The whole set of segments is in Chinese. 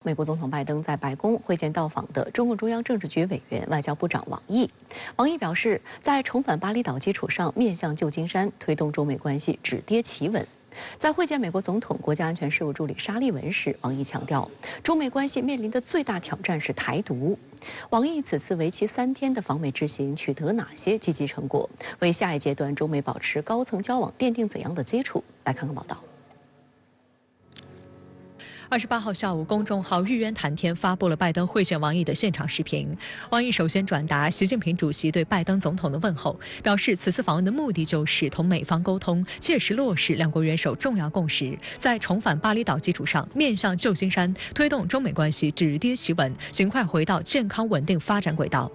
美国总统拜登在白宫会见到访的中共中央政治局委员、外交部长王毅。王毅表示，在重返巴厘岛基础上，面向旧金山，推动中美关系止跌企稳。在会见美国总统国家安全事务助理沙利文时，王毅强调，中美关系面临的最大挑战是台独。王毅此次为期3天的访美之行取得哪些积极成果？为下一阶段中美保持高层交往奠定怎样的基础？来看看报道。 28号下午，公众号“玉渊谈天”发布了拜登会见王毅的现场视频。王毅首先转达习近平主席对拜登总统的问候，表示此次访问的目的就是同美方沟通，切实落实两国元首重要共识，在重返巴厘岛基础上，面向旧金山，推动中美关系止跌企稳，尽快回到健康稳定发展轨道。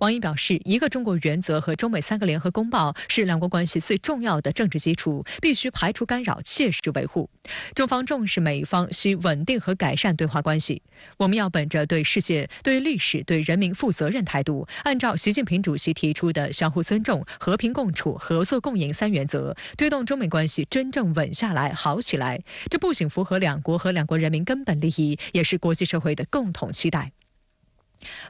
王毅表示，一个中国原则和中美3个联合公报是两国关系最重要的政治基础，必须排除干扰，切实维护。中方重视美方需稳定和改善对华关系，我们要本着对世界、对历史、对人民负责任态度，按照习近平主席提出的相互尊重、和平共处、合作共赢3原则，推动中美关系真正稳下来、好起来。这不仅符合两国和两国人民根本利益，也是国际社会的共同期待。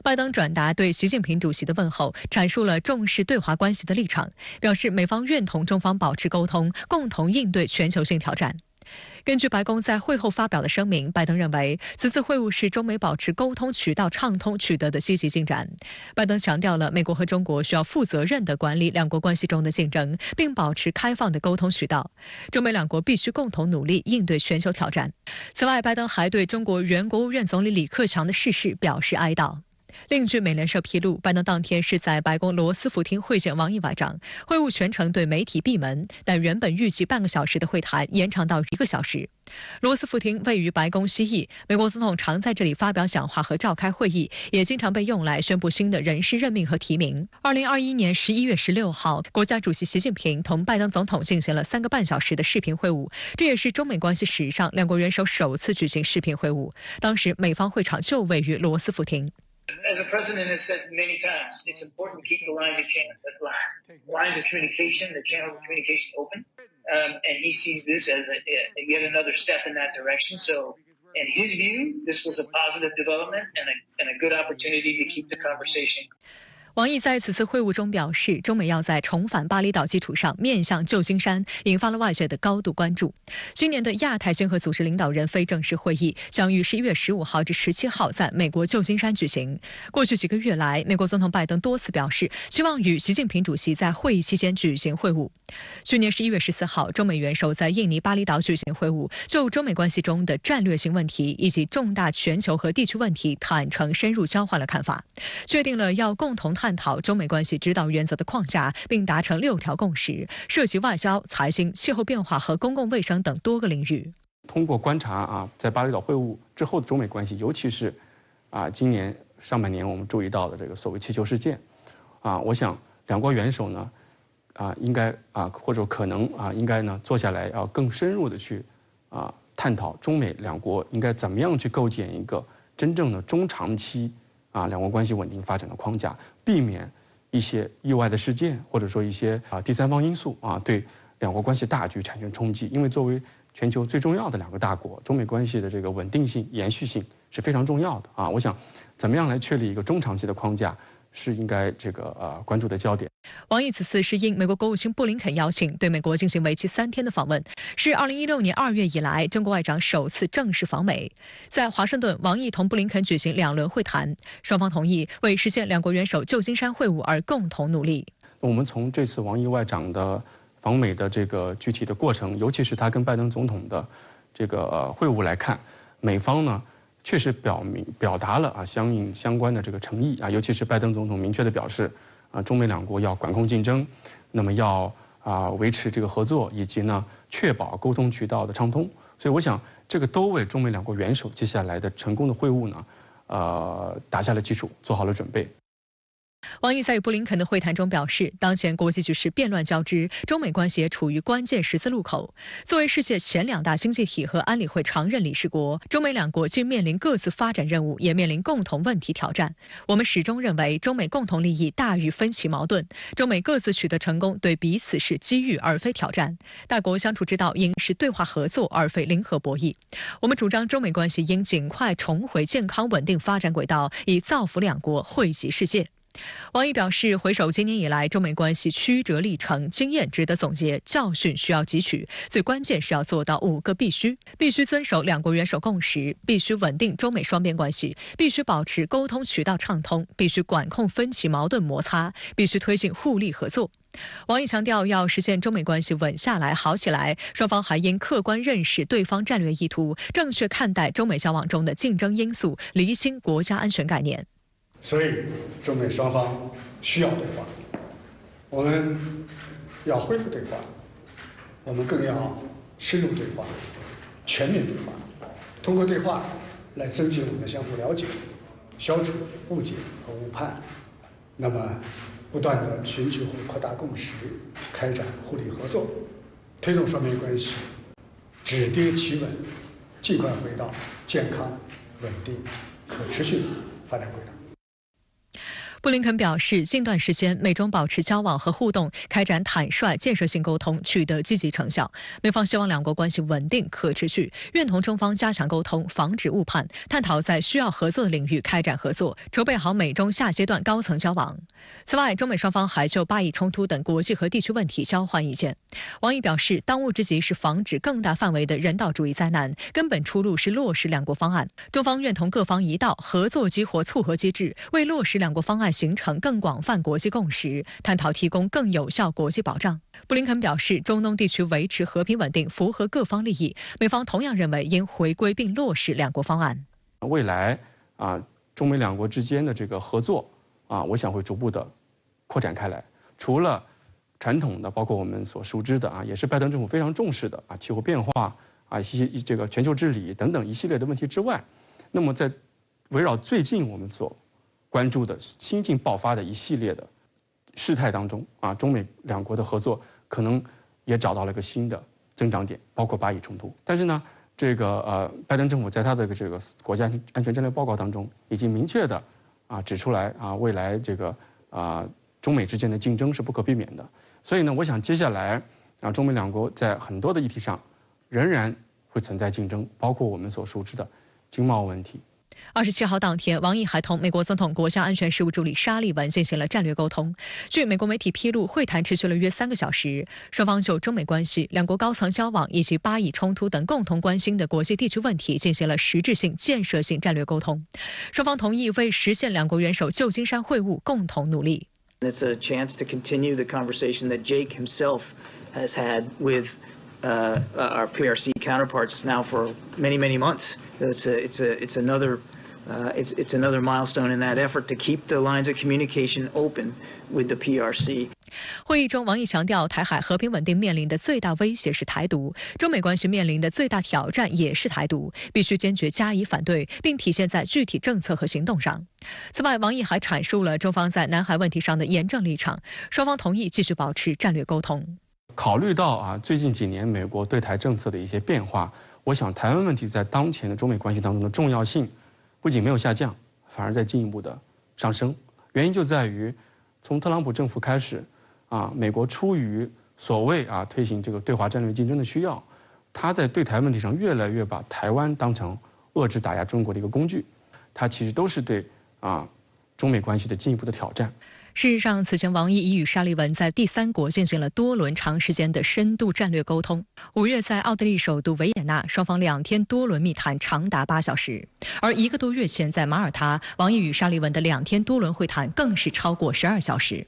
拜登转达对习近平主席的问候，阐述了重视对华关系的立场，表示美方愿同中方保持沟通，共同应对全球性挑战。根据白宫在会后发表的声明，拜登认为此次会晤是中美保持沟通渠道畅通取得的积极进展。拜登强调了美国和中国需要负责任地管理两国关系中的竞争，并保持开放的沟通渠道。中美两国必须共同努力应对全球挑战。此外，拜登还对中国原国务院总理李克强的逝世表示哀悼。 另据美联社披露，拜登当天是在白宫罗斯福厅会见王毅外长，会晤全程对媒体闭门，但原本预计半个小时的会谈延长到1个小时。罗斯福厅位于白宫西翼，美国总统常在这里发表讲话和召开会议，也经常被用来宣布新的人事任命和提名。2021年11月16号，国家主席习近平同拜登总统进行了3个半小时的视频会晤，这也是中美关系史上两国元首首次举行视频会晤。当时美方会场就位于罗斯福厅。 As the president has said many times, it's important to keep the lines of communication, the channels of communication open, and he sees this as yet another step in that direction. So, in his view, this was a positive development and a good opportunity to keep the conversation. 王毅在此次会晤中表示，中美要在重返巴厘岛基础上面向旧金山，引发了外界的高度关注。今年的亚太经合组织领导人非正式会议将于11月15号至17号在美国旧金山举行。过去几个月来，美国总统拜登多次表示，希望与习近平主席在会议期间举行会晤。去年11月14号，中美元首在印尼巴厘岛举行会晤，就中美关系中的战略性问题以及重大全球和地区问题坦诚深入交换了看法，确定了要共同探讨中美关系指导原则的框架，并达成6条共识，涉及外交、财经、气候变化和公共卫生等多个领域。通过观察在巴厘岛会晤之后的中美关系，尤其是今年上半年我们注意到的这个所谓气球事件，我想两国元首呢应该或者可能应该呢坐下来要更深入的去探讨中美两国应该怎么样去构建一个真正的中长期两国关系稳定发展的框架，避免一些意外的事件或者说一些第三方因素对两国关系大局产生冲击。因为作为全球最重要的2个大国，中美关系的这个稳定性、延续性是非常重要的我想，怎么样来确立一个中长期的框架，是应该这个关注的焦点。王毅此次是应美国国务卿布林肯邀请，对美国进行为期3天的访问，是2016年2月以来中国外长首次正式访美。在华盛顿，王毅同布林肯举行2轮会谈，双方同意为实现两国元首旧金山会晤而共同努力。我们从这次王毅外长的访美的这个具体的过程，尤其是他跟拜登总统的这个会晤来看，美方呢确实表达了相关的这个诚意尤其是拜登总统明确的表示中美两国要管控竞争，那么要维持这个合作，以及呢确保沟通渠道的畅通。所以我想，这个都为中美两国元首接下来的成功的会晤呢打下了基础，做好了准备。王毅在与布林肯的会谈中表示，当前国际局势变乱交织，中美关系也处于关键十字路口。作为世界前2大经济体和安理会常任理事国，中美两国既面临各自发展任务，也面临共同问题挑战。我们始终认为，中美共同利益大于分歧矛盾，中美各自取得成功对彼此是机遇而非挑战。大国相处之道应是对话合作，而非零和博弈。我们主张中美关系应尽快重回健康稳定发展轨道，以造福两国，惠及世界。王毅表示，回首今年以来中美关系曲折历程，经验值得总结，教训需要汲取。最关键是要做到5个必须：必须遵守两国元首共识，必须稳定中美双边关系，必须保持沟通渠道畅通，必须管控分歧矛盾摩擦，必须推进互利合作。王毅强调，要实现中美关系稳下来、好起来，双方还应客观认识对方战略意图，正确看待中美交往中的竞争因素，厘清国家安全概念。所以，中美双方需要对话，我们要恢复对话，我们更要深入对话、全面对话，通过对话来增进我们的相互了解，消除误解和误判。那么，不断地寻求和扩大共识，开展互利合作，推动双边关系止跌企稳，尽快回到健康、稳定、可持续发展轨道。布林肯表示，近段时间美中保持交往和互动，开展坦率建设性沟通，取得积极成效。美方希望两国关系稳定可持续，愿同中方加强沟通，防止误判，探讨在需要合作的领域开展合作，筹备好美中下阶段高层交往。此外，中美双方还就巴以冲突等国际和地区问题交换意见。王毅表示，当务之急是防止更大范围的人道主义灾难，根本出路是落实两国方案。中方愿同各方一道，合作激活促和机制，为落实两国方案形成更广泛国际共识，探讨提供更有效国际保障。布林肯表示，中东地区维持和平稳定符合各方利益，美方同样认为应回归并落实两国方案。未来中美两国之间的这个合作我想会逐步的扩展开来。除了传统的，包括我们所熟知的也是拜登政府非常重视的气候变化这个全球治理等等一系列的问题之外，那么在围绕最近我们所关注的新近爆发的一系列的事态当中中美两国的合作可能也找到了一个新的增长点，包括巴以冲突。但是呢，这个拜登政府在他的这个国家安全战略报告当中已经明确的指出来未来这个中美之间的竞争是不可避免的。所以呢，我想接下来中美两国在很多的议题上仍然会存在竞争，包括我们所熟知的经贸问题。27号当天，王毅还同美国总统国家安全事务助理沙利文进行了战略沟通。据美国媒体披露，会谈持续了约3个小时，双方就中美关系、两国高层交往以及巴以冲突等共同关心的国际地区问题进行了实质性、建设性战略沟通。双方同意为实现两国元首旧金山会晤共同努力。It's a chance to continue the conversation that Jake himself has had with our PRC counterparts now for many, many months. It's another milestone in that effort to keep the lines of communication open with the PRC. 会议中，王毅强调，台海和平稳定面临的最大威胁是台独，中美关系面临的最大挑战也是台独，必须坚决加以反对，并体现在具体政策和行动上。此外，王毅还阐述了中方在南海问题上的严正立场，双方同意继续保持战略沟通。考虑到最近几年美国对台政策的一些变化，我想台湾问题在当前的中美关系当中的重要性不仅没有下降，反而在进一步的上升。原因就在于，从特朗普政府开始美国出于所谓推行这个对华战略竞争的需要，他在对台问题上越来越把台湾当成遏制打压中国的一个工具，它其实都是对中美关系的进一步的挑战。事实上，此前王毅已与沙利文在第3国进行了多轮长时间的深度战略沟通。5月在奥地利首都维也纳，双方2天多轮密谈长达8小时。而1个多月前在马耳他，王毅与沙利文的2天多轮会谈更是超过12小时。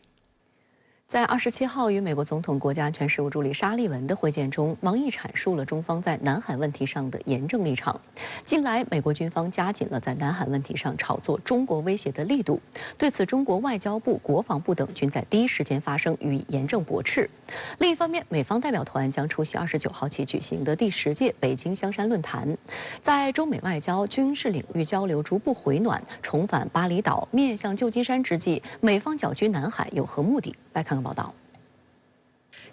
在27号与美国总统国家安全事务助理沙利文的会见中，王毅阐述了中方在南海问题上的严正立场。近来，美国军方加紧了在南海问题上炒作中国威胁的力度，对此，中国外交部、国防部等均在第一时间发声，予以严正驳斥。另一方面，美方代表团将出席29号起举行的第10届北京香山论坛。在中美外交、军事领域交流逐步回暖、重返巴厘岛、面向旧金山之际，美方搅局南海有何目的？来看看报道。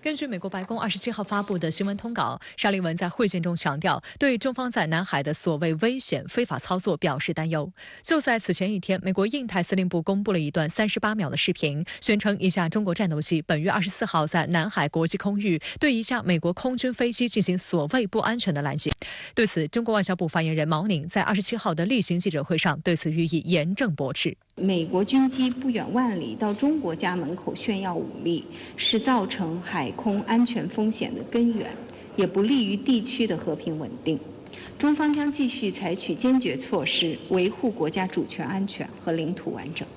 根据美国白宫27号发布的新闻通稿，沙利文在会见中强调，对中方在南海的所谓危险、非法操作表示担忧。就在此前一天，美国印太司令部公布了一段38秒的视频，宣称一架中国战斗机本月24号在南海国际空域对一架美国空军飞机进行所谓不安全的拦截。对此，中国外交部发言人毛宁在27号的例行记者会上对此予以严正驳斥。美国军机不远万里到中国家门口炫耀武力，是造成海空安全风险的根源，也不利于地区的和平稳定。中方将继续采取坚决措施，维护国家主权安全和领土完整。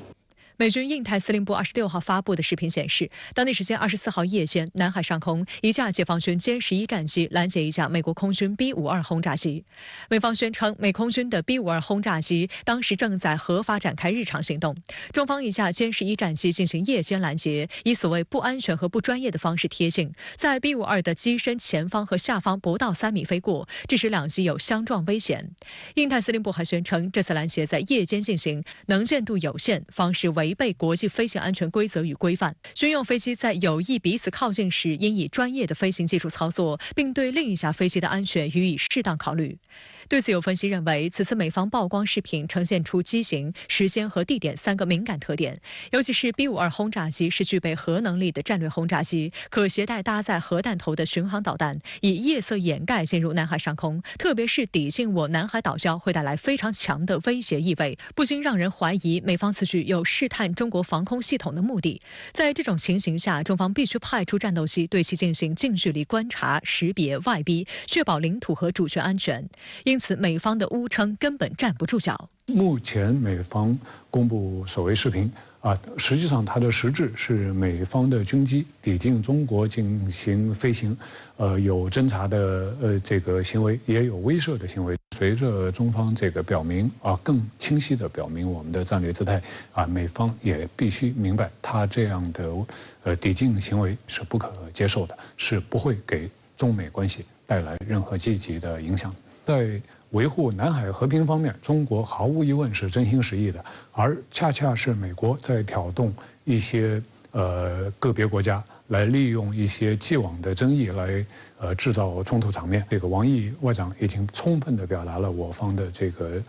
美军印太司令部26号发布的视频显示，当地时间24号夜间，南海上空一架解放军歼11战机拦截一架美国空军 B-52轰炸机。美方宣称，美空军的 B-52轰炸机当时正在合法展开日常行动，中方一架歼11战机进行夜间拦截，以所谓不安全和不专业的方式贴近，在 B-52的机身前方和下方不到3米飞过，致使两机有相撞危险。印太司令部还宣称，这次拦截在夜间进行，能见度有限，方式违背国际飞行安全规则与规范，军用飞机在有意彼此靠近时，应以专业的飞行技术操作，并对另一架飞机的安全予以适当考虑。对此，有分析认为，此次美方曝光视频呈现出机型、时间和地点3个敏感特点，尤其是 B-52轰炸机是具备核能力的战略轰炸机，可携带搭载核弹头的巡航导弹，以夜色掩盖进入南海上空，特别是抵近我南海岛礁，会带来非常强的威胁意味，不禁让人怀疑美方此举有试探中国防空系统的目的。在这种情形下，中方必须派出战斗机对其进行近距离观察、识别、外逼，确保领土和主权安全。因此，美方的污称根本站不住脚。目前美方公布所谓视频实际上它的实质是美方的军机抵近中国进行飞行，有侦察的这个行为，也有威慑的行为。随着中方这个表明更清晰的表明我们的战略姿态美方也必须明白，他这样的抵近行为是不可接受的，是不会给中美关系带来任何积极的影响。在维护南海和平方面，中国毫无疑问是真心实意的，而恰恰是美国在挑动一些个别国家来利用一些既往的争议来制造冲突场面。这个王毅外长已经充分地表达了我方的这个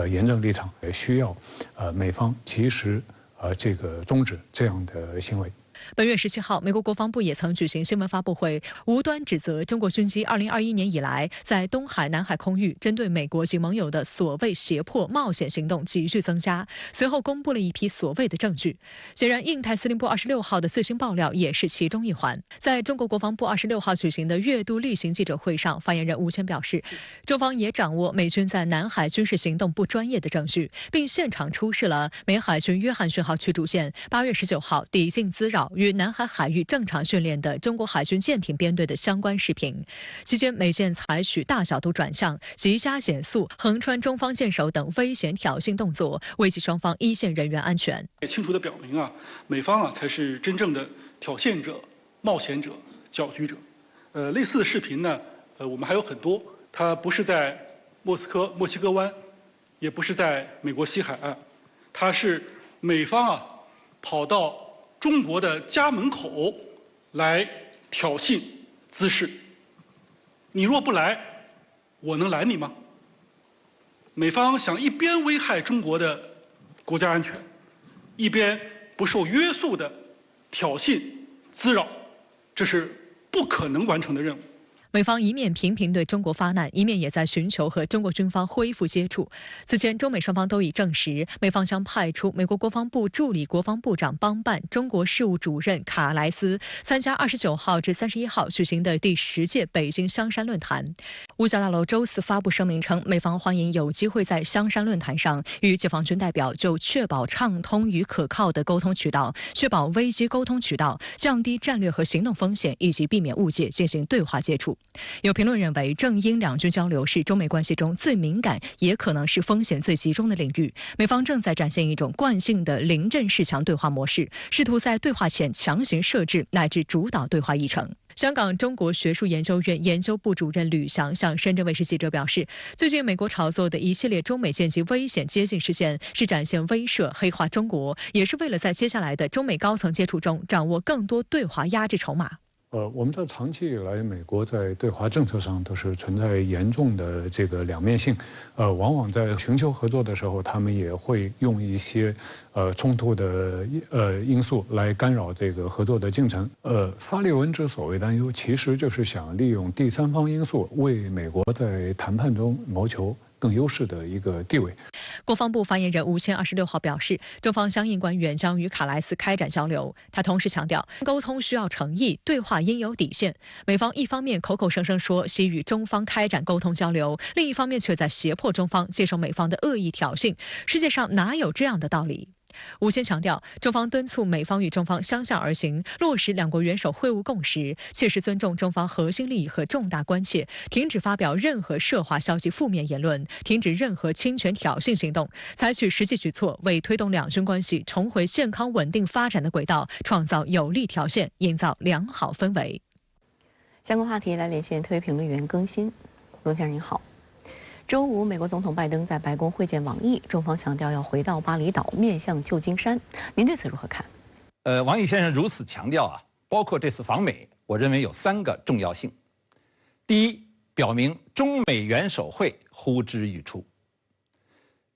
严正立场，也需要美方及时这个终止这样的行为。本月17号，美国国防部也曾举行新闻发布会，无端指责中国军机2021年以来在东海、南海空域针对美国及盟友的所谓胁迫、冒险行动急剧增加。随后公布了一批所谓的证据。显然，印太司令部26号的最新爆料也是其中一环。在中国国防部26号举行的月度例行记者会上，发言人吴谦表示，中方也掌握美军在南海军事行动不专业的证据，并现场出示了美海军约翰逊号驱逐舰8月19号抵近滋扰与南海海域正常训练的中国海军舰艇编队的相关视频。期间，美舰采取大角度转向、急加减速、横穿中方舰首等危险挑衅动作，危及双方一线人员安全。也清楚地表明美方才是真正的挑衅者、冒险者、搅局者。类似的视频呢，我们还有很多。它不是在墨西哥湾，也不是在美国西海岸，它是美方跑到中国的家门口来挑衅滋事。你若不来，我能拦你吗？美方想一边危害中国的国家安全，一边不受约束的挑衅滋扰，这是不可能完成的任务。美方一面频频对中国发难，一面也在寻求和中国军方恢复接触。此前，中美双方都已证实，美方将派出美国国防部助理国防部长邦办中国事务主任卡莱斯参加29号至31号举行的第10届北京香山论坛。五角大楼周四发布声明称，美方欢迎有机会在香山论坛上与解放军代表就确保畅通与可靠的沟通渠道、确保危机沟通渠道、降低战略和行动风险以及避免误解进行对话接触。有评论认为，正因两军交流是中美关系中最敏感，也可能是风险最集中的领域，美方正在展现一种惯性的临阵示强对话模式，试图在对话前强行设置乃至主导对话议程。香港中国学术研究院研究部主任吕翔向深圳卫视记者表示，最近美国炒作的一系列中美间隙危险接近事件，是展现威慑、黑化中国，也是为了在接下来的中美高层接触中掌握更多对华压制筹码。我们在长期以来，美国在对华政策上都是存在严重的这个两面性，往往在寻求合作的时候，他们也会用一些冲突的因素来干扰这个合作的进程。沙利文之所谓担忧，其实就是想利用第三方因素为美国在谈判中谋求更优势的一个地位。国防部发言人吴谦26号表示，中方相应官员将与卡莱斯开展交流。他同时强调，沟通需要诚意，对话应有底线。美方一方面口口声声说希与中方开展沟通交流，另一方面却在胁迫中方接受美方的恶意挑衅，世界上哪有这样的道理？吴谦强调，中方敦促美方与中方相向而行，落实两国元首会晤共识，切实尊重中方核心利益和重大关切，停止发表任何涉华消极负面言论，停止任何侵权挑衅行动，采取实际举措，为推动两军关系重回健康稳定发展的轨道创造有利条件，营造良好氛围。相关话题来连线特约评论员更新。龙先生您好。周五，美国总统拜登在白宫会见王毅，中方强调要回到巴厘岛，面向旧金山。您对此如何看？王毅先生如此强调包括这次访美，我认为有3个重要性。第一，表明中美元首会呼之欲出。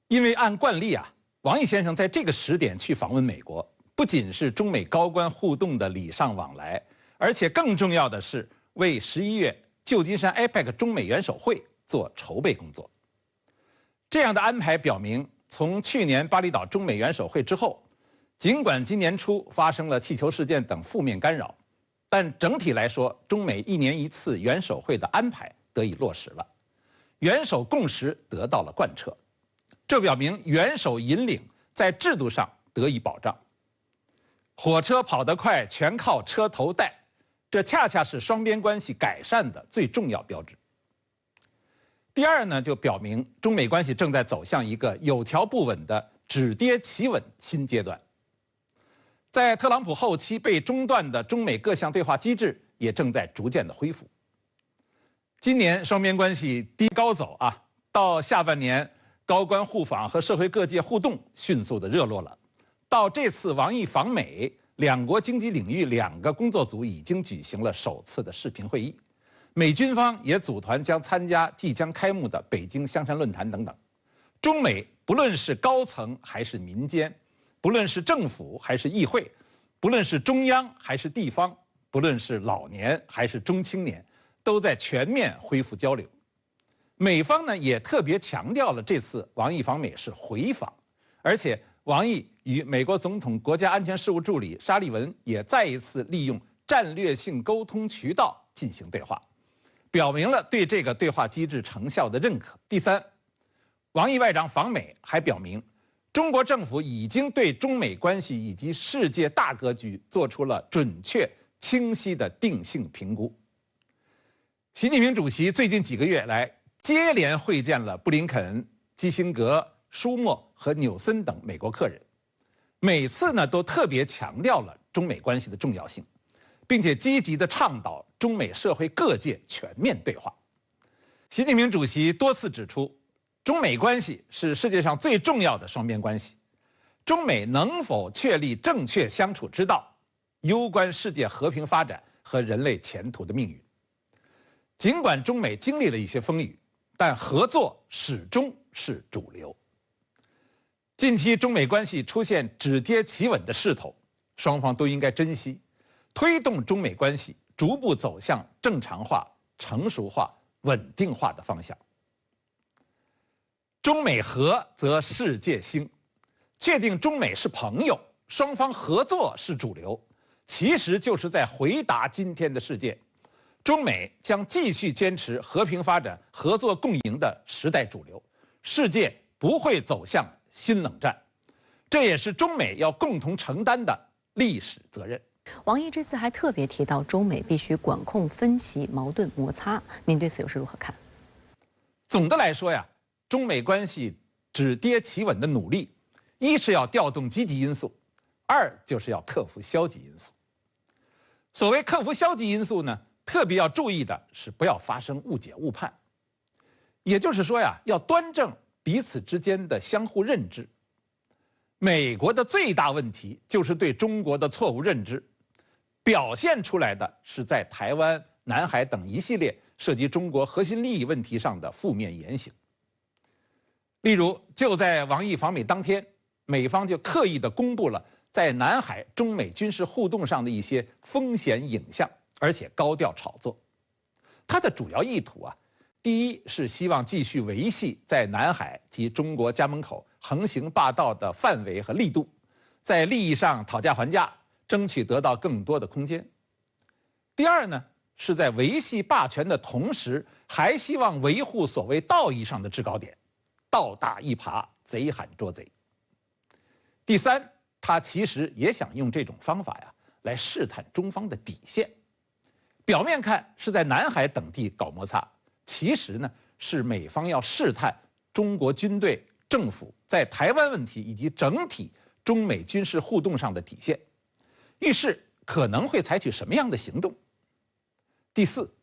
因为按惯例王毅先生在这个时点去访问美国，不仅是中美高官互动的礼尚往来，而且更重要的是为11月旧金山 APEC 中美元首会做筹备工作。这样的安排表明，从去年巴厘岛中美元首会之后，尽管今年初发生了气球事件等负面干扰，但整体来说，中美1年1次元首会的安排得以落实了，元首共识得到了贯彻。这表明元首引领在制度上得以保障。火车跑得快，全靠车头带，这恰恰是双边关系改善的最重要标志。第二呢，就表明中美关系正在走向一个有条不紊的止跌企稳新阶段。在特朗普后期被中断的中美各项对话机制也正在逐渐的恢复。今年双边关系低高走到下半年高官互访和社会各界互动迅速的热络了。到这次王毅访美，两国经济领域2个工作组已经举行了首次的视频会议。美军方也组团将参加即将开幕的北京香山论坛等等。中美不论是高层还是民间，不论是政府还是议会，不论是中央还是地方，不论是老年还是中青年，都在全面恢复交流。美方呢也特别强调了这次王毅访美是回访，而且王毅与美国总统国家安全事务助理沙利文也再一次利用战略性沟通渠道进行对话，表明了对这个对话机制成效的认可。第三，王毅外长访美还表明，中国政府已经对中美关系以及世界大格局做出了准确清晰的定性评估。习近平主席最近几个月来接连会见了布林肯、基辛格、舒默和纽森等美国客人，每次呢都特别强调了中美关系的重要性，并且积极地倡导中美社会各界全面对话。习近平主席多次指出，中美关系是世界上最重要的双边关系，中美能否确立正确相处之道，攸关世界和平发展和人类前途的命运。尽管中美经历了一些风雨，但合作始终是主流。近期中美关系出现止跌企稳的势头，双方都应该珍惜，推动中美关系逐步走向正常化、成熟化、稳定化的方向。中美和则世界兴，确定中美是朋友，双方合作是主流，其实就是在回答今天的世界。中美将继续坚持和平发展、合作共赢的时代主流，世界不会走向新冷战，这也是中美要共同承担的历史责任。王毅这次还特别提到，中美必须管控分歧、矛盾摩擦。您对此又是如何看？总的来说呀，中美关系止跌企稳的努力，一是要调动积极因素，二就是要克服消极因素。所谓克服消极因素呢，特别要注意的是不要发生误解误判，也就是说呀，要端正彼此之间的相互认知。美国的最大问题就是对中国的错误认知，表现出来的是在台湾、南海等一系列涉及中国核心利益问题上的负面言行。例如，就在王毅访美当天，美方就刻意地公布了在南海中美军事互动上的一些风险影像，而且高调炒作。它的主要意图啊，第一是希望继续维系在南海及中国家门口横行霸道的范围和力度，在利益上讨价还价，争取得到更多的空间。第二呢，是在维系霸权的同时，还希望维护所谓道义上的制高点，道大一耙，贼喊捉贼。第三，他其实也想用这种方法呀，来试探中方的底线。表面看是在南海等地搞摩擦，其实呢是美方要试探中国军队、政府在台湾问题以及整体中美军事互动上的底线，预示可能会采取什么样的行动。第四，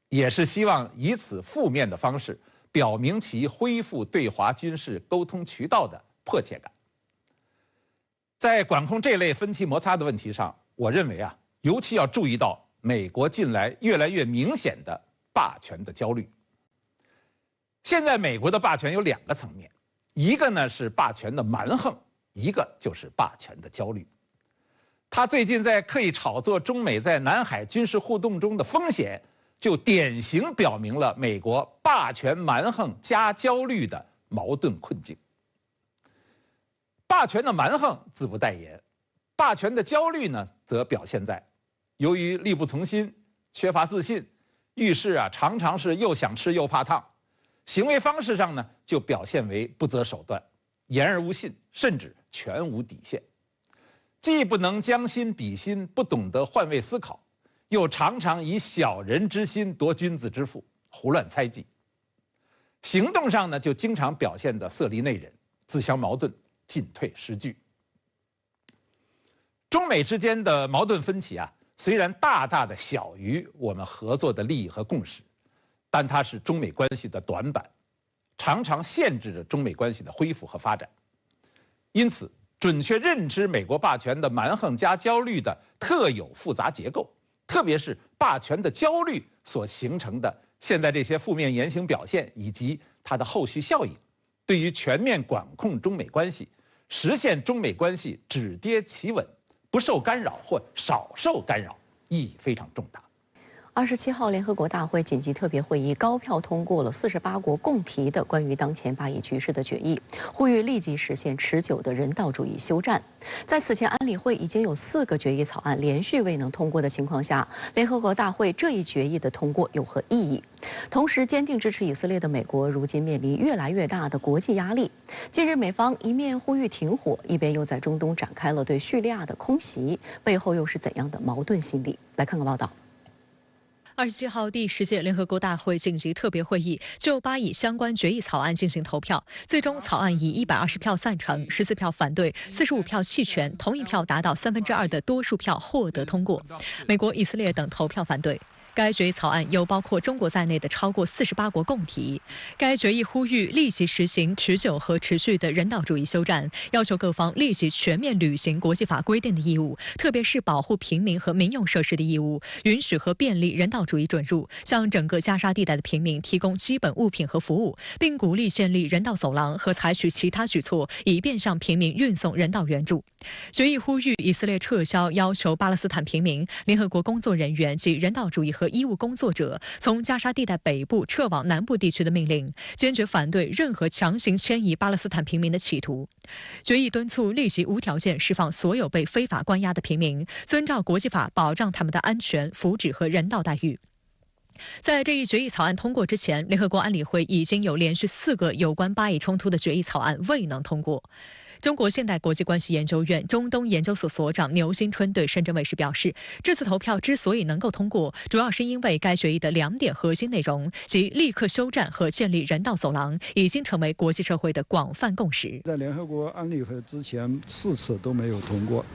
也是希望以此负面的方式表明其恢复对华军事沟通渠道的迫切感。在管控这类分歧摩擦的问题上，我认为啊，尤其要注意到美国近来越来越明显的霸权的焦虑。现在美国的霸权有两个层面，一个呢是霸权的蛮横，一个就是霸权的焦虑。他最近在刻意炒作中美在南海军事互动中的风险，就典型表明了美国霸权蛮横加焦虑的矛盾困境。霸权的蛮横自不待言，霸权的焦虑呢，则表现在由于力不从心、缺乏自信，遇事啊常常是又想吃又怕烫，行为方式上呢就表现为不择手段、言而无信，甚至全无底线。既不能将心比心，不懂得换位思考，又常常以小人之心夺君子之腹，胡乱猜忌。行动上呢，就经常表现得色厉内荏、自相矛盾、进退失据。中美之间的矛盾分歧啊，虽然大大的小于我们合作的利益和共识，但它是中美关系的短板，常常限制着中美关系的恢复和发展。因此，准确认知美国霸权的蛮横加焦虑的特有复杂结构，特别是霸权的焦虑所形成的现在这些负面言行表现以及它的后续效应，对于全面管控中美关系，实现中美关系止跌企稳，不受干扰或少受干扰，意义非常重大。27号联合国大会紧急特别会议高票通过了48国共提的关于当前巴以局势的决议，呼吁立即实现持久的人道主义休战。在此前安理会已经有4个决议草案连续未能通过的情况下，联合国大会这一决议的通过有何意义？同时，坚定支持以色列的美国如今面临越来越大的国际压力。近日，美方一面呼吁停火，一边又在中东展开了对叙利亚的空袭，背后又是怎样的矛盾心理？来看看报道。27号第10届联合国大会紧急特别会议就巴以相关决议草案进行投票，最终草案以120票赞成、14票反对、45票弃权，同意票达到2/3的多数票获得通过。美国、以色列等投票反对。该决议草案由包括中国在内的超过48国共提。该决议呼吁立即实行持久和持续的人道主义休战，要求各方立即全面履行国际法规定的义务，特别是保护平民和民用设施的义务，允许和便利人道主义准入，向整个加沙地带的平民提供基本物品和服务，并鼓励建立人道走廊和采取其他举措，以便向平民运送人道援助。决议呼吁以色列撤销要求巴勒斯坦平民、联合国工作人员及人道主义和和医务工作者从加沙地带北部撤往南部地区的命令，坚决反对任何强行迁移巴勒斯坦平民的企图。决议敦促立即无条件释放所有被非法关押的平民，遵照国际法保障他们的安全、福祉和人道待遇。在这一决议草案通过之前，联合国安理会已经有连续4个有关巴以冲突的决议草案未能通过。中国现代国际关系研究院中东研究所所长牛新春对深圳卫视表示，这次投票之所以能够通过，主要是因为该决议的2点核心内容，即立刻休战和建立人道走廊，已经成为国际社会的广泛共识。在联合国安理会之前4次都没有通过，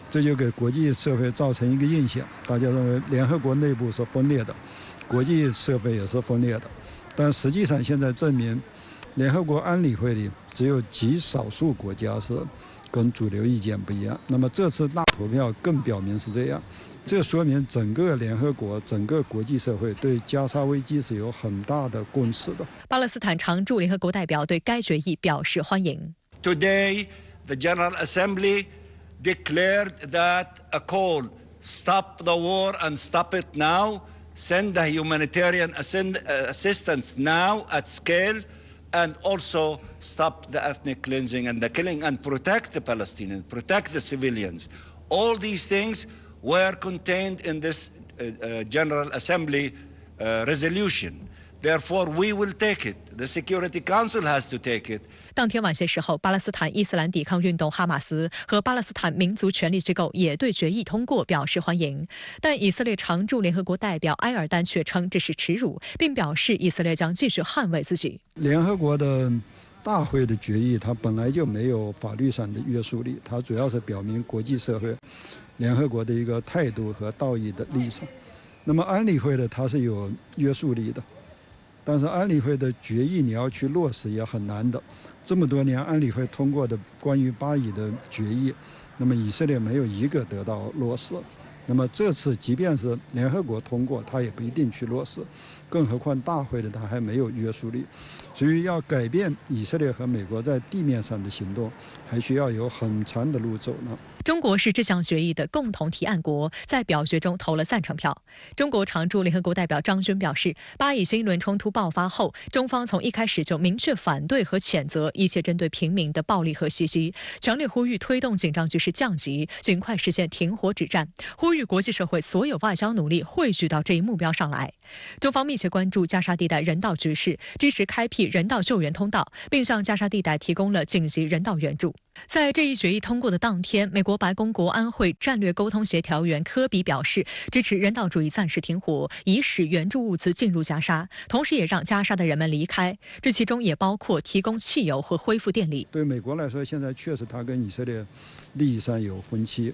这就给国际社会造成一个印象，大家认为联合国内部是分裂的，国际社会也是分裂的。但实际上现在证明，联合国安理会里只有极少数国家是跟主流意见不一样。那么这次大投票更表明是这样，这说明整个联合国、整个国际社会对加沙危机是有很大的共识的。巴勒斯坦常驻联合国代表对该决议表示欢迎。Today, the General Assembly declared that a call, stop the war and stop it now, send the humanitarian assistance now at scale, and also stop the ethnic cleansing and the killing and protect the Palestinians, protect the civilians. All these things were contained in this General Assembly resolution. Therefore, we will take it. The Security Council has to take it. 当天晚些时候，巴勒斯坦伊斯兰抵抗运动哈马斯和巴勒斯坦民族权力机构也对决议通过表示欢迎，但以色列常驻联合国代表埃尔丹却称这是耻辱，并表示以色列将继续捍卫自己。联合国的大会的决议，它本来就没有法律上的约束力，它主要是表明国际社会、联合国的一个态度和道义的立场。那么安理会的它是有约束力的，但是安理会的决议你要去落实也很难的。这么多年安理会通过的关于巴以的决议，那么以色列没有一个得到落实。那么这次即便是联合国通过，它也不一定去落实，更何况大会的它还没有约束力。所以要改变以色列和美国在地面上的行动，还需要有很长的路走呢。中国是这项决议的共同提案国，在表决中投了赞成票。中国常驻联合国代表张军表示，巴以新一轮冲突爆发后，中方从一开始就明确反对和谴责一切针对平民的暴力和袭击，强烈呼吁推动紧张局势降级，尽快实现停火止战，呼吁国际社会所有外交努力汇聚到这一目标上来。中方密切关注加沙地带人道局势，支持开辟人道救援通道，并向加沙地带提供了紧急人道援助。在这一决议通过的当天，美国白宫国安会战略沟通协调员科比表示，支持人道主义暂时停火，以使援助物资进入加沙，同时也让加沙的人们离开。这其中也包括提供汽油和恢复电力。对美国来说，现在确实它跟以色列利益上有分歧。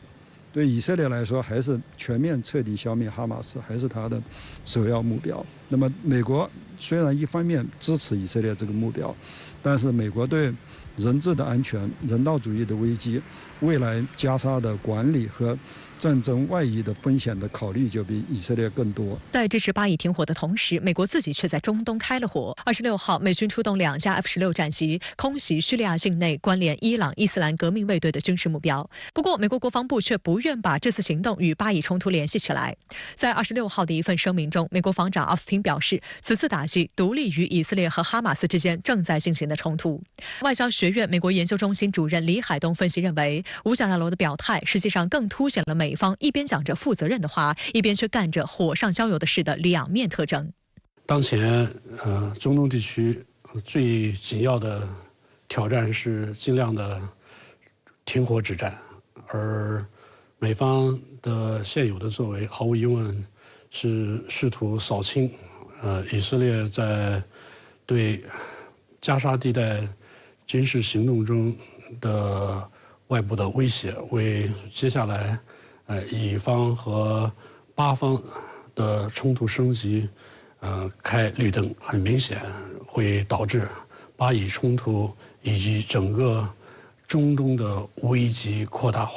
对以色列来说，还是全面彻底消灭哈马斯还是它的首要目标。那么美国虽然一方面支持以色列这个目标，但是美国对人质的安全、人道主义的危机、未来加沙的管理和战争外溢的风险的考虑就比以色列更多。在支持巴以停火的同时，美国自己却在中东开了火。26号，美军出动2架 F-16战机空袭叙利亚境内关联伊朗伊斯兰革命卫队的军事目标。不过，美国国防部却不愿把这次行动与巴以冲突联系起来。在26号的一份声明中，美国防长奥斯汀表示，此次打击独立于以色列和哈马斯之间正在进行的冲突。外交学院美国研究中心主任李海东分析认为，五角大楼的表态实际上更凸显了美方一边讲着负责任的话，一边却干着火上浇油的事的两面特征。当前中东地区最紧要的挑战是尽量的停火止战，而美方的现有的作为毫无疑问是试图扫清以色列在对加沙地带军事行动中的外部的威胁，为接下来以方和巴方的冲突升级开绿灯。很明显会导致巴以冲突以及整个中东的危机扩大化。